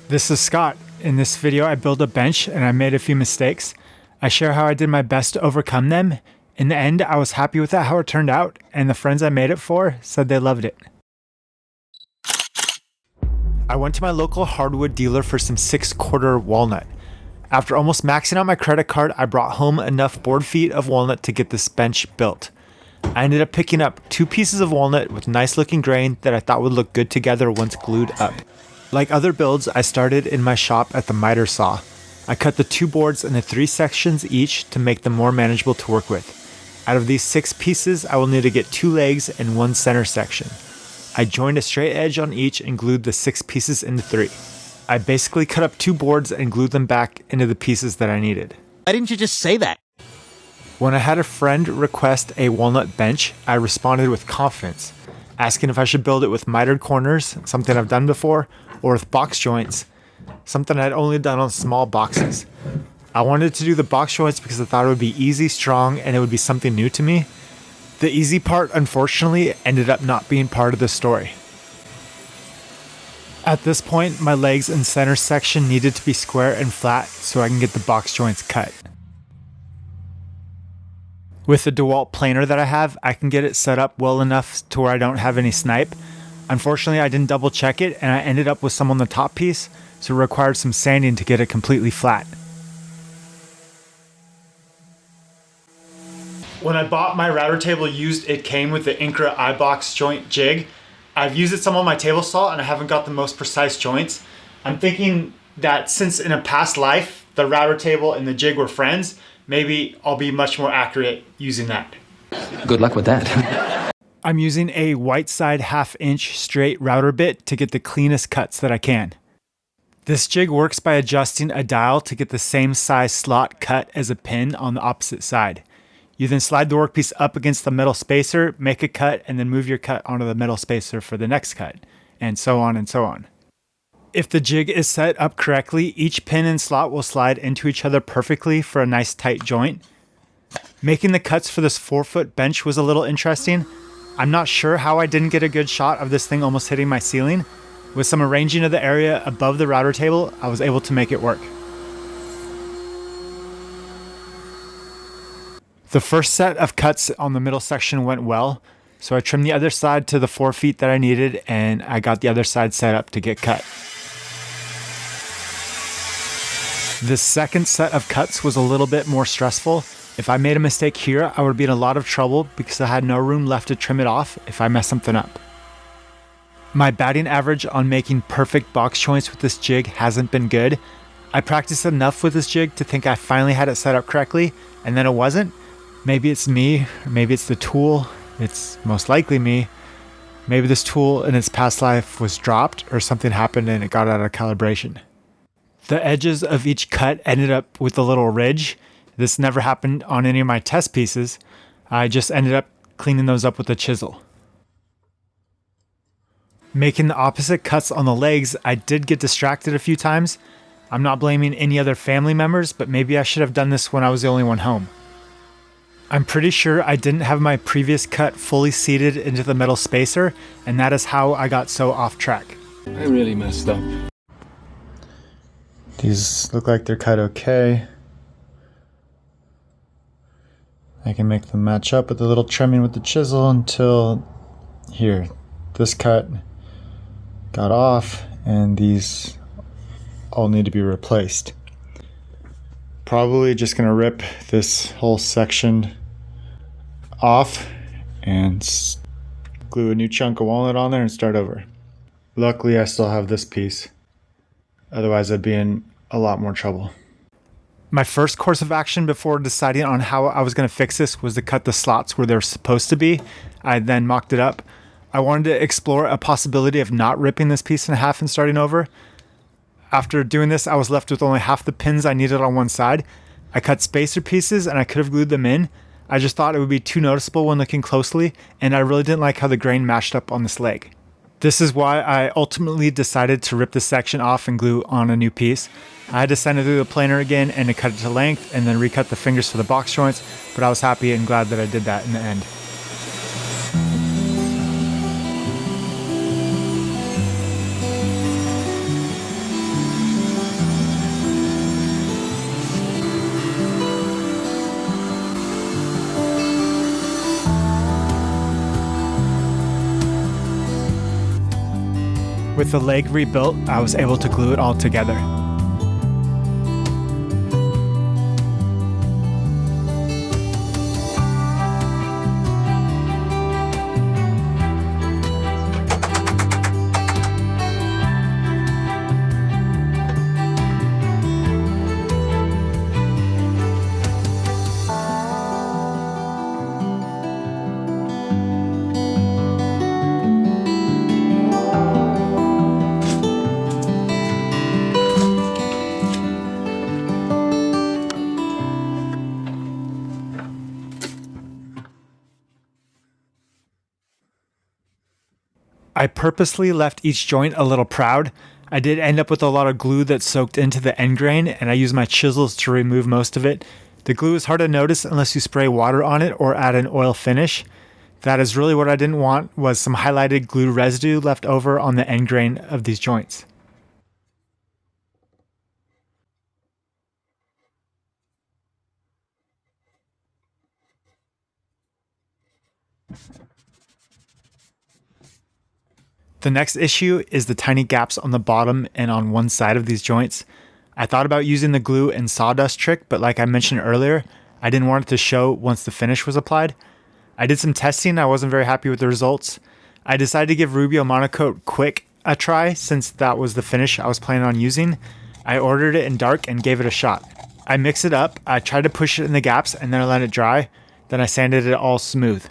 This is Scott. In this video, I built a bench and I made a few mistakes. I share how I did my best to overcome them. In the end, I was happy with how it turned out, and the friends I made it for said they loved it. I went to my local hardwood dealer for some 6/4 walnut. After almost maxing out my credit card, I brought home enough board feet of walnut to get this bench built. I ended up picking up 2 pieces of walnut with nice looking grain that I thought would look good together once glued up. Like other builds, I started in my shop at the miter saw. I cut the 2 boards into 3 sections each to make them more manageable to work with. Out of these 6 pieces, I will need to get 2 legs and 1 center section. I joined a straight edge on each and glued the 6 pieces into 3. I basically cut up 2 boards and glued them back into the pieces that I needed. Why didn't you just say that? When I had a friend request a walnut bench, I responded with confidence, asking if I should build it with mitered corners, something I've done before, or with box joints, something I'd only done on small boxes. I wanted to do the box joints because I thought it would be easy, strong, and it would be something new to me. The easy part, unfortunately, ended up not being part of the story. At this point, my legs and center section needed to be square and flat so I can get the box joints cut. With the DeWalt planer that I have, I can get it set up well enough to where I don't have any snipe. Unfortunately, I didn't double check it and I ended up with some on the top piece, so it required some sanding to get it completely flat. When I bought my router table used, it came with the Incra iBox joint jig. I've used it some on my table saw and I haven't got the most precise joints. I'm thinking that since in a past life, the router table and the jig were friends, maybe I'll be much more accurate using that. Good luck with that. I'm using a white side 1/2 inch straight router bit to get the cleanest cuts that I can. This jig works by adjusting a dial to get the same size slot cut as a pin on the opposite side. You then slide the workpiece up against the metal spacer, make a cut, and then move your cut onto the metal spacer for the next cut, and so on and so on. If the jig is set up correctly, each pin and slot will slide into each other perfectly for a nice tight joint. Making the cuts for this 4-foot bench was a little interesting. I'm not sure how I didn't get a good shot of this thing almost hitting my ceiling. With some arranging of the area above the router table, I was able to make it work. The first set of cuts on the middle section went well, so I trimmed the other side to the 4 feet that I needed, and I got the other side set up to get cut. The second set of cuts was a little bit more stressful. If I made a mistake here, I would be in a lot of trouble because I had no room left to trim it off if I messed something up. My batting average on making perfect box joints with this jig hasn't been good. I practiced enough with this jig to think I finally had it set up correctly, and then it wasn't. Maybe it's me, or maybe it's the tool. It's most likely me. Maybe this tool in its past life was dropped or something happened and it got out of calibration. The edges of each cut ended up with a little ridge. This never happened on any of my test pieces. I just ended up cleaning those up with a chisel. Making the opposite cuts on the legs, I did get distracted a few times. I'm not blaming any other family members, but maybe I should have done this when I was the only one home. I'm pretty sure I didn't have my previous cut fully seated into the metal spacer, and that is how I got so off track. I really messed up. These look like they're cut okay. I can make them match up with a little trimming with the chisel until here. This cut got off and these all need to be replaced. Probably just gonna rip this whole section off and glue a new chunk of walnut on there and start over. Luckily I still have this piece. Otherwise I'd be in a lot more trouble. My first course of action before deciding on how I was going to fix this was to cut the slots where they're supposed to be. I then mocked it up. I wanted to explore a possibility of not ripping this piece in half and starting over. After doing this, I was left with only half the pins I needed on one side. I cut spacer pieces and I could have glued them in. I just thought it would be too noticeable when looking closely, and I really didn't like how the grain matched up on this leg. This is why I ultimately decided to rip this section off and glue on a new piece. I had to send it through the planer again and to cut it to length and then recut the fingers for the box joints, but I was happy and glad that I did that in the end. With the leg rebuilt, I was able to glue it all together. I purposely left each joint a little proud. I did end up with a lot of glue that soaked into the end grain, and I used my chisels to remove most of it. The glue is hard to notice unless you spray water on it or add an oil finish. That is really what I didn't want, was some highlighted glue residue left over on the end grain of these joints. The next issue is the tiny gaps on the bottom and on one side of these joints. I thought about using the glue and sawdust trick, but like I mentioned earlier, I didn't want it to show once the finish was applied. I did some testing, I wasn't very happy with the results. I decided to give Rubio Monocoat Quick a try since that was the finish I was planning on using. I ordered it in dark and gave it a shot. I mixed it up, I tried to push it in the gaps and then I let it dry. Then I sanded it all smooth.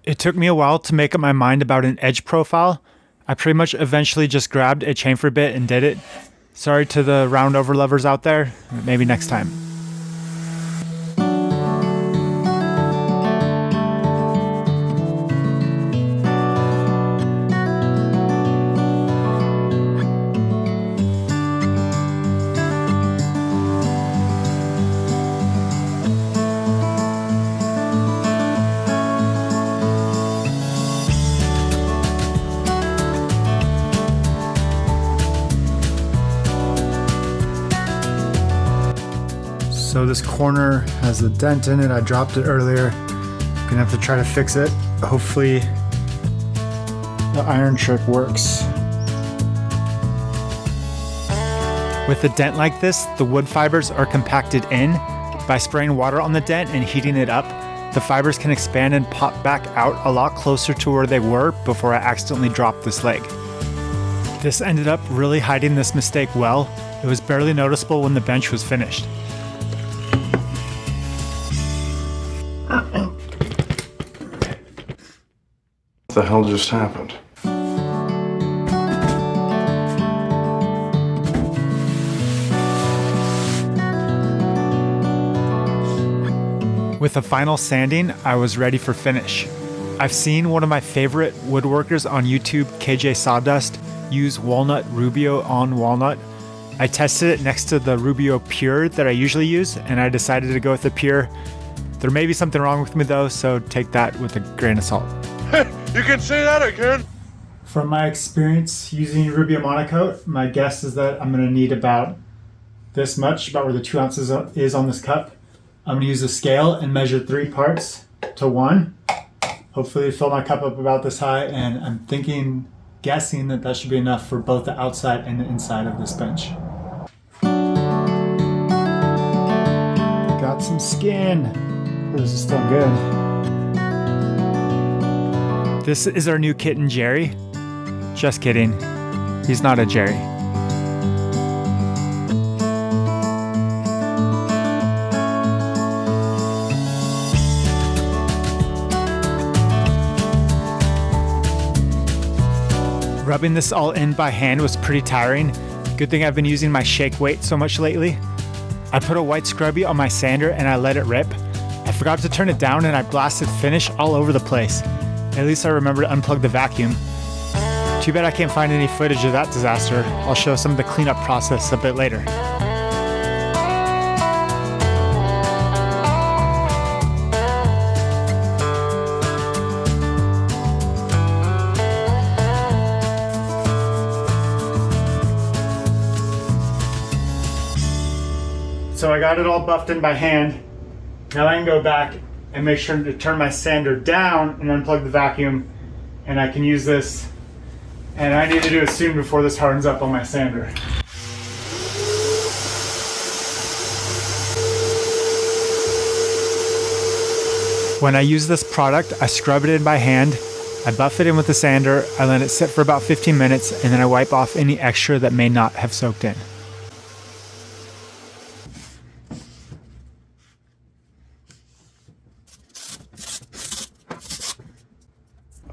It took me a while to make up my mind about an edge profile. I pretty much eventually just grabbed a chamfer bit and did it. Sorry to the round over lovers out there, maybe next time. So this corner has a dent in it. I dropped it earlier. Gonna have to try to fix it. Hopefully the iron trick works. With a dent like this, the wood fibers are compacted in. By spraying water on the dent and heating it up, the fibers can expand and pop back out a lot closer to where they were before I accidentally dropped this leg. This ended up really hiding this mistake well. It was barely noticeable when the bench was finished. What the hell just happened? With the final sanding, I was ready for finish. I've seen one of my favorite woodworkers on YouTube, KJ Sawdust, use Walnut Rubio on Walnut. I tested it next to the Rubio Pure that I usually use, and I decided to go with the Pure. There may be something wrong with me though, so take that with a grain of salt. You can say that again! From my experience using Rubio Monocoat, my guess is that I'm going to need about this much, about where the 2 ounces is on this cup. I'm going to use a scale and measure 3 parts to 1. Hopefully fill my cup up about this high, and I'm guessing that that should be enough for both the outside and the inside of this bench. Got some skin. This is still good. This is our new kitten, Jerry. Just kidding. He's not a Jerry. Rubbing this all in by hand was pretty tiring. Good thing I've been using my shake weight so much lately. I put a white scrubby on my sander and I let it rip. I forgot to turn it down and I blasted finish all over the place. At least I remember to unplug the vacuum. Too bad I can't find any footage of that disaster. I'll show some of the cleanup process a bit later. So I got it all buffed in by hand. Now I can go back and make sure to turn my sander down and unplug the vacuum, and I can use this. And I need to do it soon before this hardens up on my sander. When I use this product, I scrub it in by hand, I buff it in with the sander, I let it sit for about 15 minutes, and then I wipe off any extra that may not have soaked in.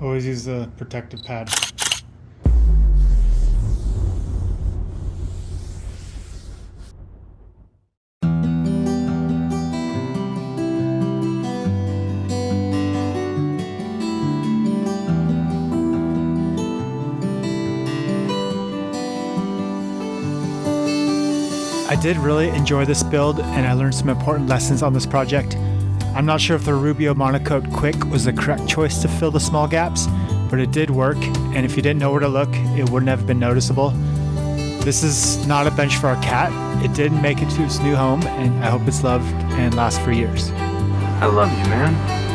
Always use the protective pad. I did really enjoy this build, and I learned some important lessons on this project. I'm not sure if the Rubio Monocoat Quick was the correct choice to fill the small gaps, but it did work, and if you didn't know where to look, it wouldn't have been noticeable. This is not a bench for our cat. It did make it to its new home, and I hope it's loved and lasts for years. I love you, man.